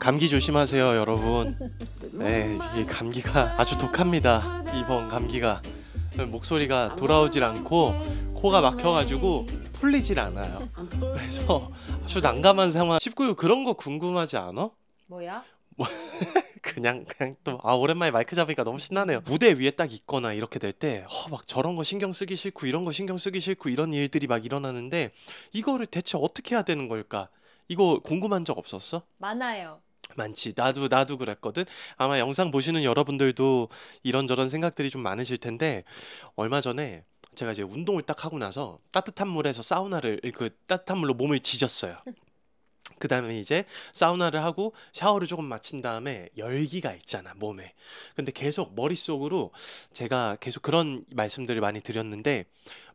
감기 조심하세요, 여러분. 네, 이 감기가 아주 독합니다. 이번 감기가 목소리가 돌아오질 않고 코가 막혀가지고 풀리질 않아요. 그래서 아주 난감한 상황. 19유 그런 거 궁금하지 않아? 뭐야? 그냥 또 오랜만에 마이크 잡으니까 너무 신나네요. 무대 위에 딱 있거나 이렇게 될 때 막 저런 거 신경 쓰기 싫고 이런 거 신경 쓰기 싫고 이런 일들이 막 일어나는데 이거를 대체 어떻게 해야 되는 걸까? 이거 궁금한 적 없었어? 많아요. 많지. 나도 그랬거든. 아마 영상 보시는 여러분들도 이런저런 생각들이 좀 많으실 텐데 얼마 전에 제가 이제 운동을 딱 하고 나서 따뜻한 물에서 사우나를 그 따뜻한 물로 몸을 지졌어요. 그 다음에 이제 사우나를 하고 샤워를 조금 마친 다음에 열기가 있잖아, 몸에. 근데 계속 머릿속으로 제가 계속 그런 말씀들을 많이 드렸는데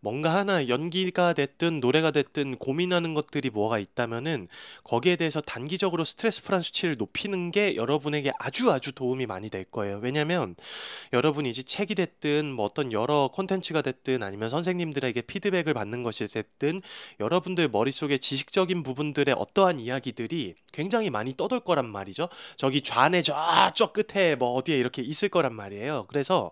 뭔가 하나 연기가 됐든 노래가 됐든 고민하는 것들이 뭐가 있다면은 거기에 대해서 단기적으로 스트레스 불안 수치를 높이는 게 여러분에게 아주 도움이 많이 될 거예요. 왜냐면 여러분이 이제 책이 됐든 뭐 어떤 여러 콘텐츠가 됐든 아니면 선생님들에게 피드백을 받는 것이 됐든 여러분들 머릿속에 지식적인 부분들의 어떠한 이야기들이 굉장히 많이 떠돌 거란 말이죠. 저기 좌뇌 저쪽 끝에 뭐 어디에 이렇게 있을 거란 말이에요. 그래서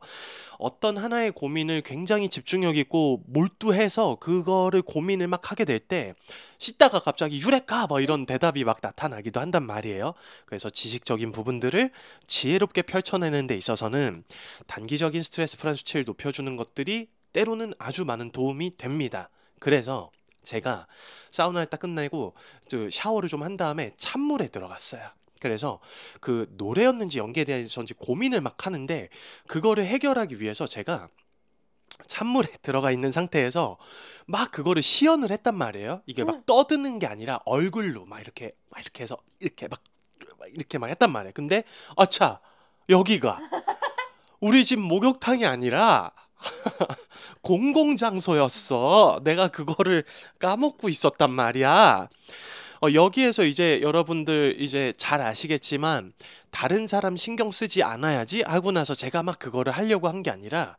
어떤 하나의 고민을 굉장히 집중력 있고 몰두해서 그거를 고민을 막 하게 될 때 씻다가 갑자기 유레카 뭐 이런 대답이 막 나타나기도 한단 말이에요. 그래서 지식적인 부분들을 지혜롭게 펼쳐내는 데 있어서는 단기적인 스트레스 불안 수치를 높여주는 것들이 때로는 아주 많은 도움이 됩니다. 그래서 제가 사우나를 딱 끝내고 샤워를 좀 한 다음에 찬물에 들어갔어요. 그래서 그 노래였는지 연기에 대해서인지 고민을 막 하는데 그거를 해결하기 위해서 제가 찬물에 들어가 있는 상태에서 막 그거를 시연을 했단 말이에요. 이게 막 떠드는 게 아니라 얼굴로 막 이렇게 해서 이렇게 막 했단 말이에요. 근데 아차, 여기가 우리 집 목욕탕이 아니라 공공장소였어. 내가 그거를 까먹고 있었단 말이야. 여기에서 이제 여러분들 이제 잘 아시겠지만 다른 사람 신경 쓰지 않아야지 하고 나서 제가 막 그거를 하려고 한 게 아니라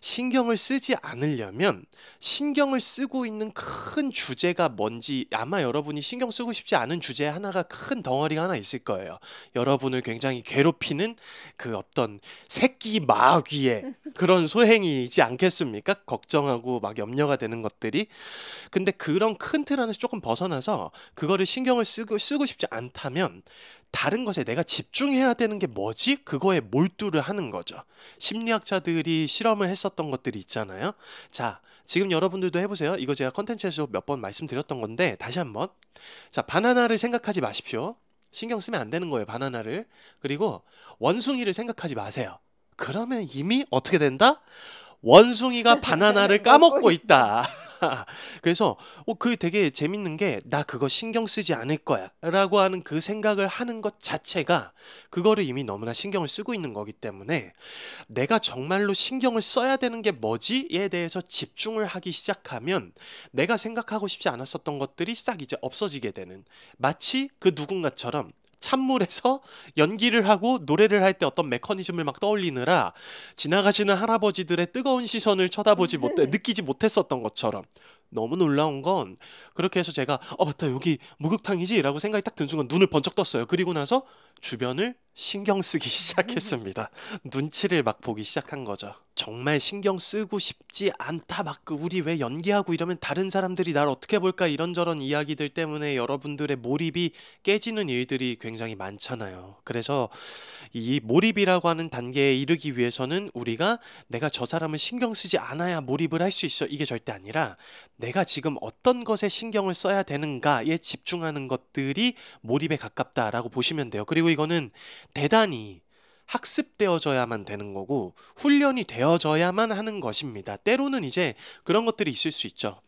신경을 쓰지 않으려면 신경을 쓰고 있는 큰 주제가 뭔지 아마 여러분이 신경 쓰고 싶지 않은 주제 하나가 큰 덩어리가 하나 있을 거예요. 여러분을 굉장히 괴롭히는 그 어떤 새끼 마귀의 그런 소행이지 않겠습니까? 걱정하고 막 염려가 되는 것들이. 근데 그런 큰 틀 안에서 조금 벗어나서 그거를 신경을 쓰고 싶지 않다면 다른 것에 내가 집중해야 되는 게 뭐지? 그거에 몰두를 하는 거죠. 심리학자들이 실험을 했었던 것들이 있잖아요. 자, 지금 여러분들도 해보세요. 이거 제가 컨텐츠에서 몇 번 말씀드렸던 건데 다시 한번. 자, 바나나를 생각하지 마십시오. 신경 쓰면 안 되는 거예요, 바나나를. 그리고 원숭이를 생각하지 마세요. 그러면 이미 어떻게 된다? 원숭이가 바나나를 까먹고 있다. 그래서 그 되게 재밌는 게 나 그거 신경 쓰지 않을 거야 라고 하는 그 생각을 하는 것 자체가 그거를 이미 너무나 신경을 쓰고 있는 거기 때문에 내가 정말로 신경을 써야 되는 게 뭐지에 대해서 집중을 하기 시작하면 내가 생각하고 싶지 않았었던 것들이 싹 이제 없어지게 되는, 마치 그 누군가처럼 찬물에서 연기를 하고 노래를 할 때 어떤 메커니즘을 막 떠올리느라 지나가시는 할아버지들의 뜨거운 시선을 느끼지 못했었던 것처럼. 너무 놀라운 건 그렇게 해서 제가 맞다, 여기 목욕탕이지 라고 생각이 딱 든 순간 눈을 번쩍 떴어요. 그리고 나서 주변을 신경 쓰기 시작했습니다. 눈치를 막 보기 시작한 거죠. 정말 신경 쓰고 싶지 않다, 막 우리 왜 연기하고 이러면 다른 사람들이 날 어떻게 볼까 이런저런 이야기들 때문에 여러분들의 몰입이 깨지는 일들이 굉장히 많잖아요. 그래서 이 몰입이라고 하는 단계에 이르기 위해서는 우리가 내가 저 사람을 신경 쓰지 않아야 몰입을 할 수 있어, 이게 절대 아니라 내가 지금 어떤 것에 신경을 써야 되는가에 집중하는 것들이 몰입에 가깝다라고 보시면 돼요. 그리고 이거는 대단히 학습되어져야만 되는 거고 훈련이 되어져야만 하는 것입니다. 때로는 이제 그런 것들이 있을 수 있죠.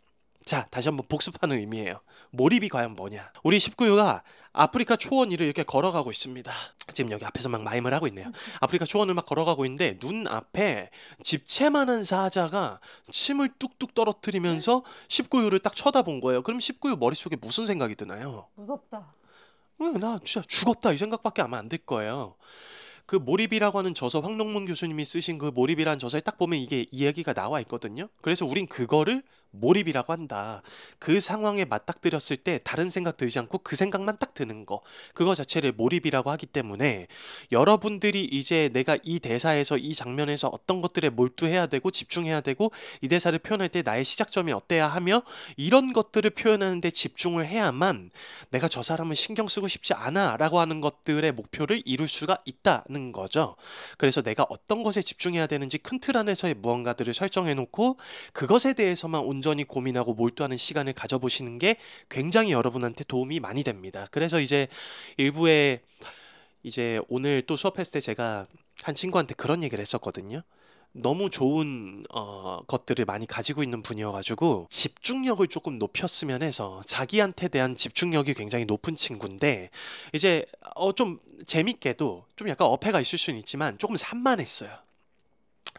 자, 다시 한번 복습하는 의미예요. 몰입이 과연 뭐냐? 우리 19유가 아프리카 초원 위를 이렇게 걸어가고 있습니다. 지금 여기 앞에서 막 마임을 하고 있네요. 아프리카 초원을 막 걸어가고 있는데 눈앞에 집채만한 사자가 침을 뚝뚝 떨어뜨리면서 19유를 딱 쳐다본 거예요. 그럼 19유 머릿속에 무슨 생각이 드나요? 무섭다. 나 진짜 죽었다 이 생각밖에 아마 안 들 거예요. 그 몰입이라고 하는 저서, 황동문 교수님이 쓰신 그 몰입이라는 저서에 딱 보면 이게 이야기가 나와 있거든요. 그래서 우린 그거를 몰입이라고 한다. 그 상황에 맞닥뜨렸을 때 다른 생각 들지 않고 그 생각만 딱 드는 거. 그거 자체를 몰입이라고 하기 때문에 여러분들이 이제 내가 이 대사에서 이 장면에서 어떤 것들에 몰두해야 되고 집중해야 되고 이 대사를 표현할 때 나의 시작점이 어때야 하며 이런 것들을 표현하는데 집중을 해야만 내가 저 사람을 신경 쓰고 싶지 않아 라고 하는 것들의 목표를 이룰 수가 있다는 거죠. 그래서 내가 어떤 것에 집중해야 되는지 큰 틀 안에서의 무언가들을 설정해 놓고 그것에 대해서만 온전히 고민하고 몰두하는 시간을 가져보시는 게 굉장히 여러분한테 도움이 많이 됩니다. 그래서 이제 일부에 이제 오늘 또 수업했을 때 제가 한 친구한테 그런 얘기를 했었거든요. 너무 좋은 것들을 많이 가지고 있는 분이어가지고 집중력을 조금 높였으면 해서 자기한테 대한 집중력이 굉장히 높은 친구인데 이제 좀 재밌게도 좀 약간 어폐가 있을 수는 있지만 조금 산만했어요.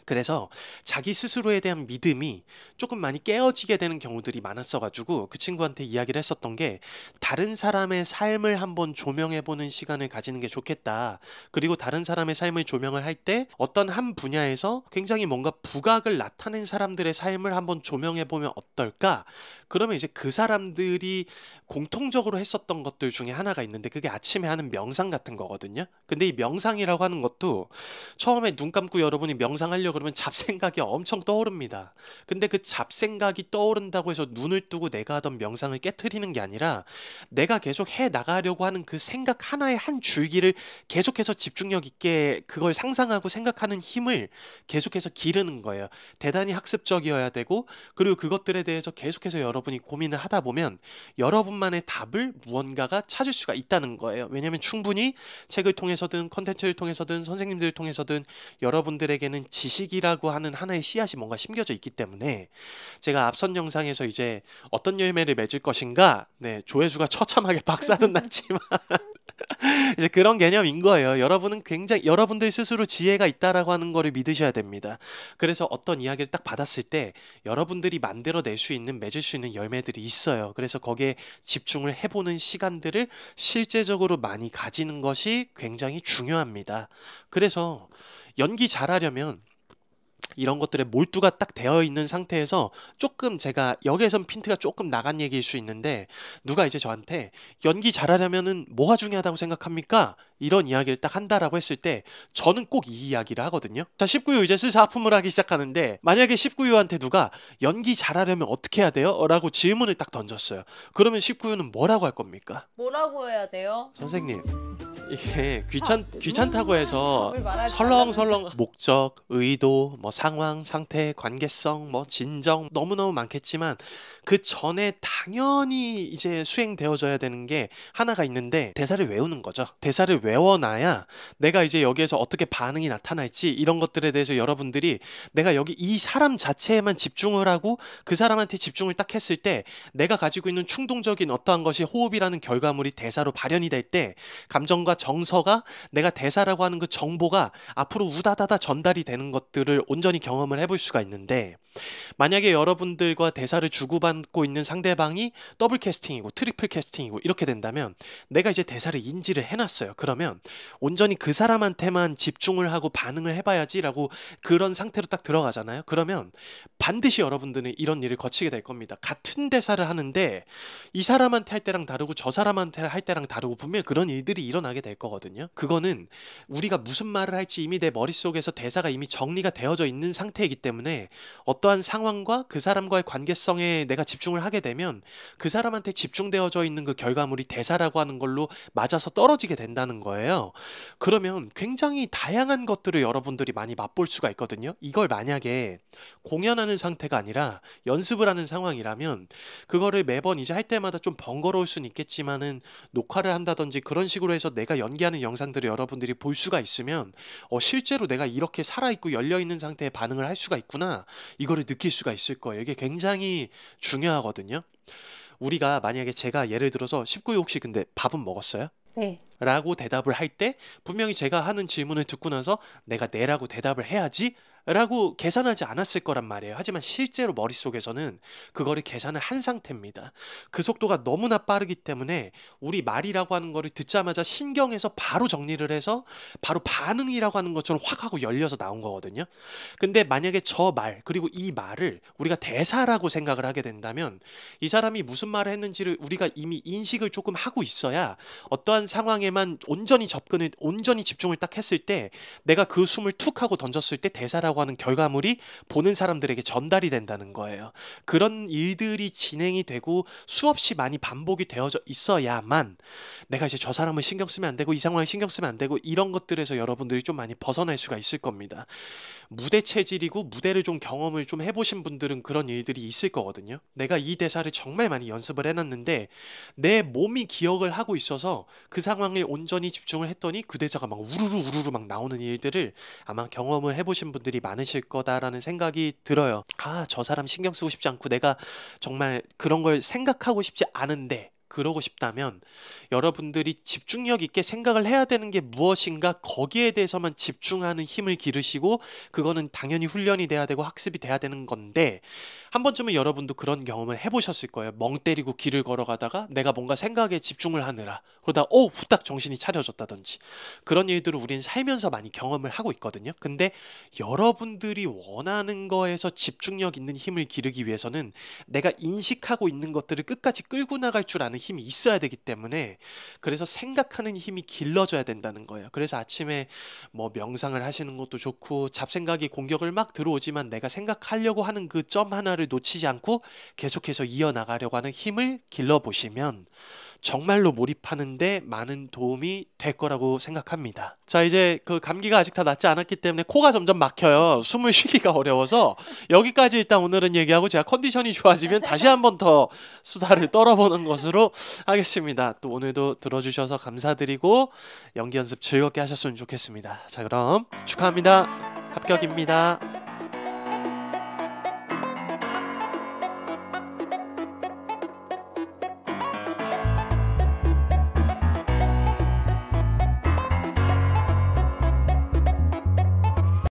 그래서 자기 스스로에 대한 믿음이 조금 많이 깨어지게 되는 경우들이 많았어가지고 그 친구한테 이야기를 했었던 게 다른 사람의 삶을 한번 조명해보는 시간을 가지는 게 좋겠다. 그리고 다른 사람의 삶을 조명을 할 때 어떤 한 분야에서 굉장히 뭔가 부각을 나타낸 사람들의 삶을 한번 조명해보면 어떨까? 그러면 이제 그 사람들이 공통적으로 했었던 것들 중에 하나가 있는데 그게 아침에 하는 명상 같은 거거든요. 근데 이 명상이라고 하는 것도 처음에 눈 감고 여러분이 명상하려고 그러면 잡생각이 엄청 떠오릅니다. 근데 그 잡생각이 떠오른다고 해서 눈을 뜨고 내가 하던 명상을 깨트리는 게 아니라 내가 계속 해 나가려고 하는 그 생각 하나의 한 줄기를 계속해서 집중력 있게 그걸 상상하고 생각하는 힘을 계속해서 기르는 거예요. 대단히 학습적이어야 되고 그리고 그것들에 대해서 계속해서 여러분이 고민을 하다 보면 여러분만의 답을 무언가가 찾을 수가 있다는 거예요. 왜냐하면 충분히 책을 통해서든 컨텐츠를 통해서든 선생님들을 통해서든 여러분들에게는 지식이라고 하는 하나의 씨앗이 뭔가 심겨져 있기 때문에 제가 앞선 영상에서 이제 어떤 열매를 맺을 것인가 네, 조회수가 처참하게 박살은 났지만 이제 그런 개념인 거예요. 여러분은 굉장히 여러분들 스스로 지혜가 있다라고 하는 거를 믿으셔야 됩니다. 그래서 어떤 이야기를 딱 받았을 때 여러분들이 만들어낼 수 있는 맺을 수 있는 열매들이 있어요. 그래서 거기에 집중을 해보는 시간들을 실제적으로 많이 가지는 것이 굉장히 중요합니다. 그래서 연기 잘하려면 이런 것들에 몰두가 딱 되어 있는 상태에서 조금 제가 여기에선 핀트가 조금 나간 얘기일 수 있는데 누가 이제 저한테 연기 잘하려면은 뭐가 중요하다고 생각합니까? 이런 이야기를 딱 한다라고 했을 때 저는 꼭 이 이야기를 하거든요. 자, 19유 이제 슬슬 하품을 하기 시작하는데 만약에 19유한테 누가 연기 잘하려면 어떻게 해야 돼요? 라고 질문을 딱 던졌어요. 그러면 19유는 뭐라고 할 겁니까? 뭐라고 해야 돼요? 선생님 이게 귀찮다고 해서 답을 말하지 설렁설렁 목적, 의도, 뭐 상황, 상태, 관계성, 뭐 진정 너무너무 많겠지만 그 전에 당연히 이제 수행되어져야 되는 게 하나가 있는데 대사를 외우는 거죠. 대사를 외워놔야 내가 이제 여기에서 어떻게 반응이 나타날지 이런 것들에 대해서 여러분들이 내가 여기 이 사람 자체에만 집중을 하고 그 사람한테 집중을 딱 했을 때 내가 가지고 있는 충동적인 어떠한 것이 호흡이라는 결과물이 대사로 발현이 될 때 감정과 정서가 내가 대사라고 하는 그 정보가 앞으로 우다다다 전달이 되는 것들을 온전히 경험을 해볼 수가 있는데 만약에 여러분들과 대사를 주고받고 있는 상대방이 더블 캐스팅이고 트리플 캐스팅이고 이렇게 된다면 내가 이제 대사를 인지를 해놨어요. 그러면 온전히 그 사람한테만 집중을 하고 반응을 해봐야지 라고 그런 상태로 딱 들어가잖아요. 그러면 반드시 여러분들은 이런 일을 거치게 될 겁니다. 같은 대사를 하는데 이 사람한테 할 때랑 다르고 저 사람한테 할 때랑 다르고 분명히 그런 일들이 일어나게 될 거거든요. 그거는 우리가 무슨 말을 할지 이미 내 머릿속에서 대사가 이미 정리가 되어져 있는 상태이기 때문에 어떠한 상황과 그 사람과의 관계성에 내가 집중을 하게 되면 그 사람한테 집중되어져 있는 그 결과물이 대사라고 하는 걸로 맞아서 떨어지게 된다는 거예요. 그러면 굉장히 다양한 것들을 여러분들이 많이 맛볼 수가 있거든요. 이걸 만약에 공연하는 상태가 아니라 연습을 하는 상황이라면 그거를 매번 이제 할 때마다 좀 번거로울 수는 있겠지만은 녹화를 한다든지 그런 식으로 해서 내가 연기하는 영상들을 여러분들이 볼 수가 있으면 실제로 내가 이렇게 살아있고 열려있는 상태에 반응을 할 수가 있구나 이거를 느낄 수가 있을 거예요. 이게 굉장히 중요하거든요. 우리가 만약에 제가 예를 들어서 19유 혹시 근데 밥은 먹었어요? 네. 라고 대답을 할 때 분명히 제가 하는 질문을 듣고 나서 내가 네라고 대답을 해야지 라고 계산하지 않았을 거란 말이에요. 하지만 실제로 머릿속에서는 그거를 계산을 한 상태입니다. 그 속도가 너무나 빠르기 때문에 우리 말이라고 하는 거를 듣자마자 신경에서 바로 정리를 해서 바로 반응이라고 하는 것처럼 확 하고 열려서 나온 거거든요. 근데 만약에 저 말, 그리고 이 말을 우리가 대사라고 생각을 하게 된다면 이 사람이 무슨 말을 했는지를 우리가 이미 인식을 조금 하고 있어야 어떠한 상황에만 온전히 집중을 딱 했을 때 내가 그 숨을 툭 하고 던졌을 때 대사라고 하는 결과물이 보는 사람들에게 전달이 된다는 거예요. 그런 일들이 진행이 되고 수없이 많이 반복이 되어져 있어야만 내가 이제 저 사람을 신경 쓰면 안 되고 이 상황을 신경 쓰면 안 되고 이런 것들에서 여러분들이 좀 많이 벗어날 수가 있을 겁니다. 무대 체질이고 무대를 좀 경험을 좀 해보신 분들은 그런 일들이 있을 거거든요. 내가 이 대사를 정말 많이 연습을 해놨는데 내 몸이 기억을 하고 있어서 그 상황에 온전히 집중을 했더니 그 대사가 막 우르르 막 나오는 일들을 아마 경험을 해보신 분들이 많으실 거다라는 생각이 들어요. 아, 저 사람 신경 쓰고 싶지 않고 내가 정말 그런 걸 생각하고 싶지 않은데 그러고 싶다면 여러분들이 집중력 있게 생각을 해야 되는 게 무엇인가 거기에 대해서만 집중하는 힘을 기르시고 그거는 당연히 훈련이 돼야 되고 학습이 돼야 되는 건데 한 번쯤은 여러분도 그런 경험을 해보셨을 거예요. 멍 때리고 길을 걸어가다가 내가 뭔가 생각에 집중을 하느라 그러다 후딱 정신이 차려졌다든지 그런 일들을 우리는 살면서 많이 경험을 하고 있거든요. 근데 여러분들이 원하는 거에서 집중력 있는 힘을 기르기 위해서는 내가 인식하고 있는 것들을 끝까지 끌고 나갈 줄 아는 힘이 있어야 되기 때문에 그래서 생각하는 힘이 길러져야 된다는 거예요. 그래서 아침에 뭐 명상을 하시는 것도 좋고 잡생각이 공격을 막 들어오지만 내가 생각하려고 하는 그 점 하나를 놓치지 않고 계속해서 이어나가려고 하는 힘을 길러보시면 정말로 몰입하는데 많은 도움이 될 거라고 생각합니다. 자, 이제 그 감기가 아직 다 낫지 않았기 때문에 코가 점점 막혀요. 숨을 쉬기가 어려워서 여기까지 일단 오늘은 얘기하고 제가 컨디션이 좋아지면 다시 한번 더 수다를 떨어보는 것으로 하겠습니다. 또 오늘도 들어주셔서 감사드리고 연기 연습 즐겁게 하셨으면 좋겠습니다. 자, 그럼 축하합니다. 합격입니다.